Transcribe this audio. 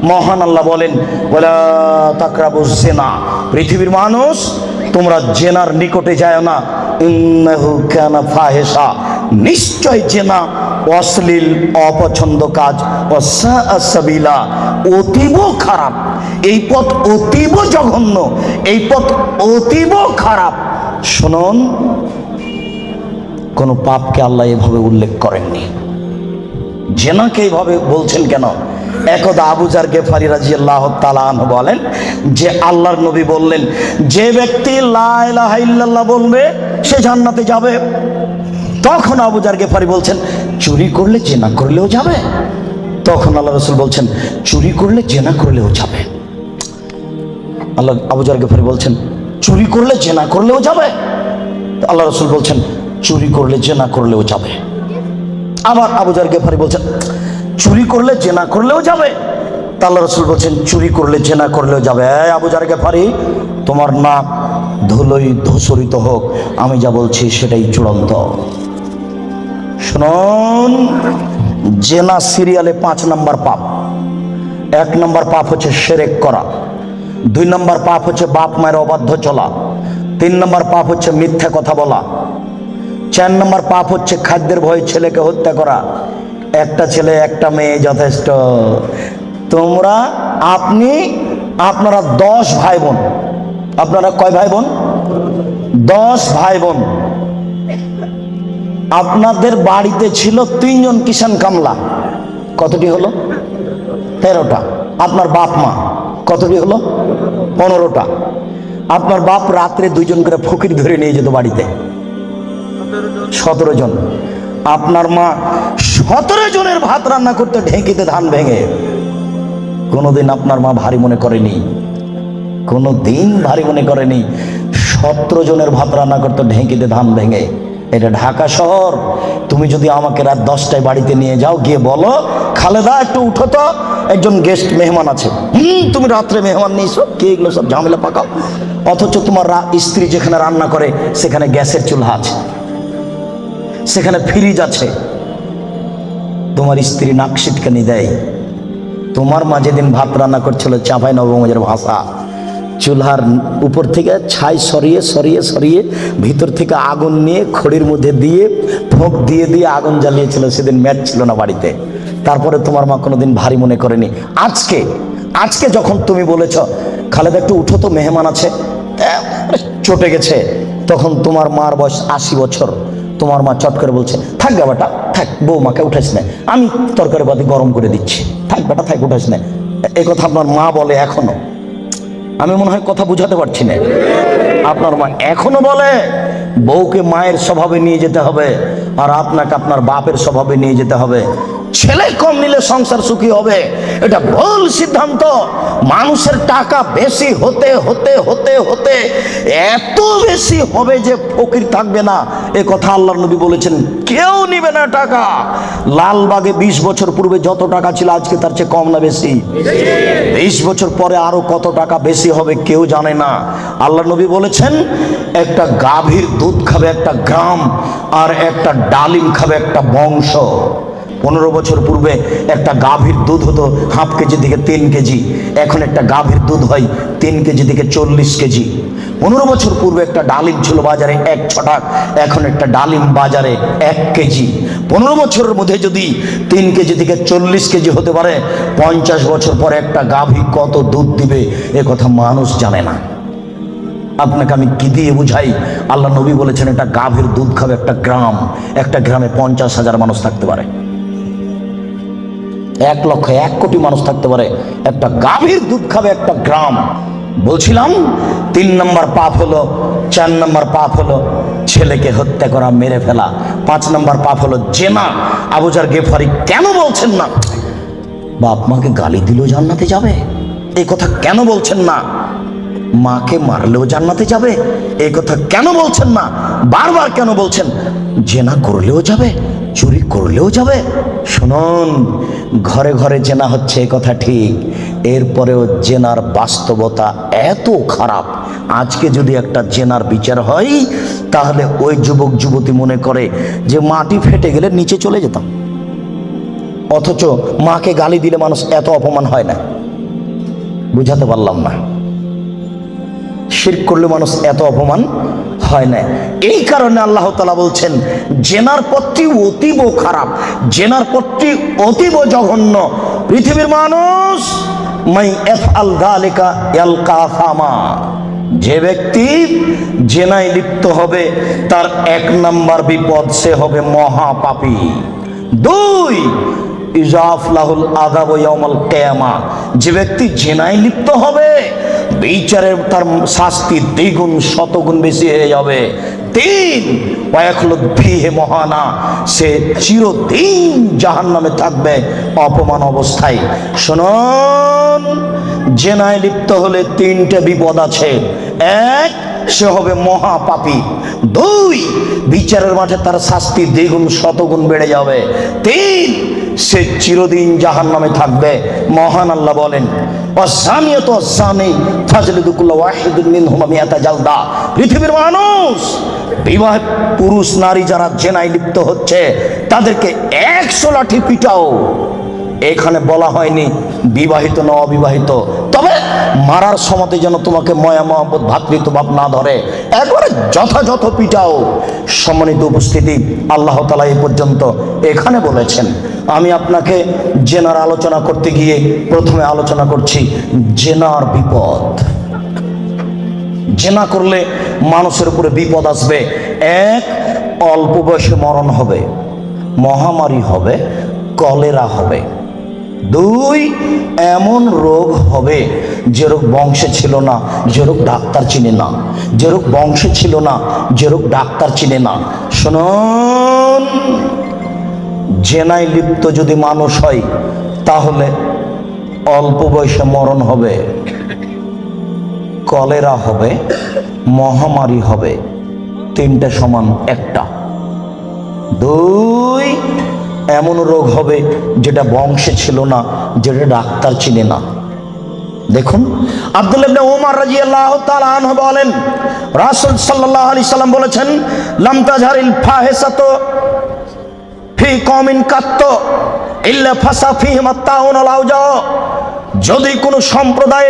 মহান আল্লাহ বলেন, ওয়ালা তাকরাবুজ জিনা, পৃথিবীর মানুষ তোমরা জেনার নিকটে যায় না, ইন্নাহু কানা ফাহিশা, নিশ্চয় জেনা অশ্লীল অপছন্দ কাজ, ওয়াসাআ সাবিলা, অতীব খারাপ, এই পথ অতীব জঘন্য, এই পথ অতীব খারাপ। শুনুন, কোন পাপকে আল্লাহ এভাবে উল্লেখ করেননি, জেনাকে এইভাবে বলছেন কেন? একদা আবু যার গেফারি রাদিয়াল্লাহু তাআলা আনহু বলেন যে আল্লাহর নবী বললেন, যে ব্যক্তি লা ইলাহা ইল্লাল্লাহ বলবে সে জান্নাতে যাবে। তখন আবু যার গেফারি বলছেন, চুরি করলে জেনা করলেও যাবে? তখন আল্লাহ রাসূল বলছেন, চুরি করলে জেনা করলেও যাবে। আবু যার গেফারি বলছেন, চুরি করলে জেনা করলেও যাবে? আল্লাহ রাসূল বলছেন, চুরি করলে জেনা করলেও যাবে। আবার আবু যার গেফারি বলছেন, চুরি করলে জেনা করলেও যাবে? তা আল্লাহ রাসূল বলছেন, চুরি করলে জেনা করলেও যাবে। আবু যার গেফারি, তোমার নাক ধুলোই ধূসরিত হোক, আমি যা বলছি সেটাই চূড়ান্ত। শুনুন, জেনা সিরিয়ালে 5 নম্বর পাপ। 1 নম্বর পাপ হচ্ছে শিরক করা, 2 নম্বর পাপ হচ্ছে বাপ মায়ের অবাধ্য চলা, 3 নম্বর পাপ হচ্ছে মিথ্যা কথা বলা, 4 নম্বর পাপ হচ্ছে খাদ্যের ভয়ে ছেলেকে হত্যা করা। একটা ছেলে একটা মেয়ে যথেষ্ট। আপনারা 10 ভাই বোন। আপনারা কয় ভাই বোন? 10 ভাই বোন। আপনাদের বাড়িতে ছিল 3 জন কিষান কামলা, কতটি হলো? 13টা। আপনার বাপ মা কতটি হলো? 15টা। আপনার বাপ রাত্রে 2 জন করে ফকির ধরে নিয়ে যেত বাড়িতে, 17 জন। আপনার মা 17 জনের ভাত রান্না করতে ঢেঁকিতে ধান ভেঙে। কোনোদিন আপনার মা ভারী মনে করেনি, কোনোদিন ভারী মনে করেনি। 17 জনের ভাত রান্না করতে ঢেঁকিতে ধান ভেঙে। এটা ঢাকা শহর। তুমি যদি আমাকে রাত 10টায় বাড়িতে নিয়ে যাও, গিয়ে বলো, খালেদা একটু উঠো তো, একজন গেস্ট মেহমান আছে। তুমি রাত্রে মেহমান নিয়েছো, কে এগুলো সব ঝামেলা পাকাও? অথচ তোমার স্ত্রী যেখানে রান্না করে সেখানে গ্যাসের চুলা আছে, সেখানে ফ্রিজ আছে। তোমার স্ত্রী নাক সিটকানি দেয়। তোমার মা যেদিন ভাত রান্না করছিল চাঁপাই নবগঞ্জের ভাষা, চুলার উপর থেকে ছাই সরিয়ে সরিয়ে সরিয়ে ভিতর থেকে আগুন নিয়ে খড়ির মধ্যে দিয়ে ফোঁক দিয়ে দিয়ে আগুন জ্বালিয়েছিল। সেদিন ম্যাচ ছিল না বাড়িতে। তারপরে তোমার মা কোনোদিন ভারী মনে করেনি। আজকে যখন তুমি বলেছ, খালেদা একটু উঠো তো, মেহমান আছে, চটে গেছে, তখন তোমার মার বয়স 80 বছর। তোমার মা চট করে বলছে, থাক গে বেটা থাক, বৌমাকে উঠাইস না, আমি তরকারি বাতি গরম করে দিচ্ছি, থাক বেটা থাক, উঠাইস না। এই কথা আপনার মা বলে এখনো। আমি মনে হয় কথা বুঝাতে পারছি না। আপনার মা এখনো বলে বউকে মায়ের স্বভাবে নিয়ে যেতে হবে, আর আপনাকে আপনার বাপের স্বভাবে নিয়ে যেতে হবে। ছেলে কম নিলে সংসার সুখী হবে, এটা ভুল সিদ্ধান্ত। মানুষের টাকা বেশি হতে হতে হতে হতে এত বেশি হবে যে ফকির থাকবে না, এ কথা আল্লাহর নবী বলেছেন। কেউ নিবে না টাকা। লালবাগে 20 বছর পূর্বে যত টাকা ছিল আজকে তার চেয়ে কম না বেশি? 20 বছর পরে আরো কত টাকা বেশি হবে কেউ জানে না। আল্লাহর নবী বলেছেন, একটা গাভীর দুধ খাবে একটা গ্রাম, আর একটা ডালিম খাবে একটা বংশ। 15 বছর পূর্বে একটা গাভীর দুধ হতো হাফ কেজি থেকে 3 কেজি, এখন একটা গাভীর দুধ হয় 3 কেজি থেকে 40 কেজি। 15 বছর পূর্বে একটা ডালিম ছিল বাজারে 1 ছটাক, এখন একটা ডালিম বাজারে 1 কেজি। 15 বছরের মধ্যে যদি 3 কেজি থেকে 40 কেজি হতে পারে, 50 বছর পরে একটা গাভী কত দুধ দিবে এ কথা মানুষ জানে না। আপনাকে আমি কি দিয়ে বুঝাই? আল্লাহ নবী বলেছেন, একটা গাভীর দুধ খাবে একটা গ্রাম। একটা গ্রামে 50,000 মানুষ থাকতে পারে, 1 লক্ষ 1 কোটি মানুষ থাকতে পারে। একটা গাভীর দুধ খাবে একটা গ্রাম। বলছিলাম 3 নম্বর পাপ হলো, 4 নম্বর পাপ হলো ছেলেকে হত্যা করা, মেরে ফেলা। 5 নম্বর পাপ হলো জেনা। আবু যার গেফারি কেন বলছেন না বাপ মাকে গালি দিলেও জান্নাতে যাবে? এই কথা কেন বলছেন না? মাকে মারলেও জান্নাতে যাবে? এই কথা কেন বলছেন না? বারবার কেন বলছেন জেনা করলেও যাবে, চুরি করলেও যাবে? শুনুন, ঘরে ঘরে জেনা হচ্ছে এ কথা ঠিক, এরপরেও জেনার বাস্তবতা এত খারাপ। আজকে যদি একটা জেনার বিচার হয়, তাহলে ওই যুবক যুবতী মনে করে যে মাটি ফেটে গেলে নিচে চলে যেতাম। অথচ মাকে গালি দিলে মানুষ এত অপমান হয় না। বুঝাতে পারলাম না। শিরক করলে মানুষ এত অপমান হয় না। এই কারণে আল্লাহ তাআলা বলছেন জেনার পথটি অতীব খারাপ, জেনার পথটি অতীব জঘন্য। পৃথিবীর মানুষ মাই ইয়াফআল যালিকা ইয়ালকা আসামা, যে ব্যক্তি জেনায় লিপ্ত হবে তার 1 নাম্বার বিপদ, সে হবে মহাপাপী। 2, ইজাফলাহুল আযাব ইয়াউমাল কিয়ামা, যে ব্যক্তি জেনায় লিপ্ত হবে বিচারের তার শাস্তি দ্বিগুণ শতগুণ বেশি হয়ে যাবে। 3, ওয়ায়াখলুদ ফীহি মুহানা, সে চিরদিন জাহান্নামে থাকবে অপমান অবস্থায়। শুনুন, জেনায় লিপ্ত হলে 3টে বিপদ আছে। 1, সে হবে মহাপাপী। 2, বিচারের মাঠে তার শাস্তি দ্বিগুণ শতগুণ বেড়ে যাবে। 3, সে চিরদিন জাহান্নামে থাকবে। মহান আল্লাহ বলেন ওয়াসানিয়াতু ওয়াসানি ফাজলিদু কুল্লা ওয়াহিদিন মিনহুমা মিআতা জালদা। পৃথিবীর মানুষ, বিবাহ পুরুষ নারী যারা জেনায় লিপ্ত হচ্ছে তাদেরকে 100 লাঠি পিটাও। এখানে বলা হয়নি বিবাহিত না অবিবাহিত, তবে মারার সময় যেন তোমাকে ময়া মহব্বত ভাতৃত্বভাব না ধরে, একবারে যথাযথ পিটাও। সম্মানিত উপস্থিতি, আল্লাহ তাআলা এই পর্যন্ত এখানে বলেছেন। আমি আপনাকে জেনার আলোচনা করতে গিয়ে প্রথমে আলোচনা করছি জেনার বিপদ। জেনা করলে মানুষের উপরে বিপদ আসবে। 1, অল্প বয়সে মরণ হবে, মহামারী হবে, কলেরা হবে। 2, এমন রোগ হবে যে রোগ বংশে ছিল না, যে রোগ ডাক্তার চিনে না, যে রোগ বংশে ছিল না, যে রোগ ডাক্তার চিনে না। শুনুন, জেনায় লিপ্ত যদি মানুষ হয় তাহলে অল্প বয়সে মরণ হবে, কলেরা হবে, মহামারী হবে। 3টে সমান একটা। 2, এমন রোগ হবে যেটা বংশে ছিল না, যেটা ডাক্তার চিনে না। দেখুন, আব্দুল্লাহ ইবনে ওমর রাদিয়াল্লাহু তাআলা আনহু বলেন রাসূল সাল্লাল্লাহু আলাইহি সাল্লাম বলেছেন লাম তাজহারিল ফাহিসাতু ফি কওমিন কাত্ত ইল্লা ফাসা ফিহিম আত-তাউন ওয়াল আওজা। যদি কোনো সম্প্রদায়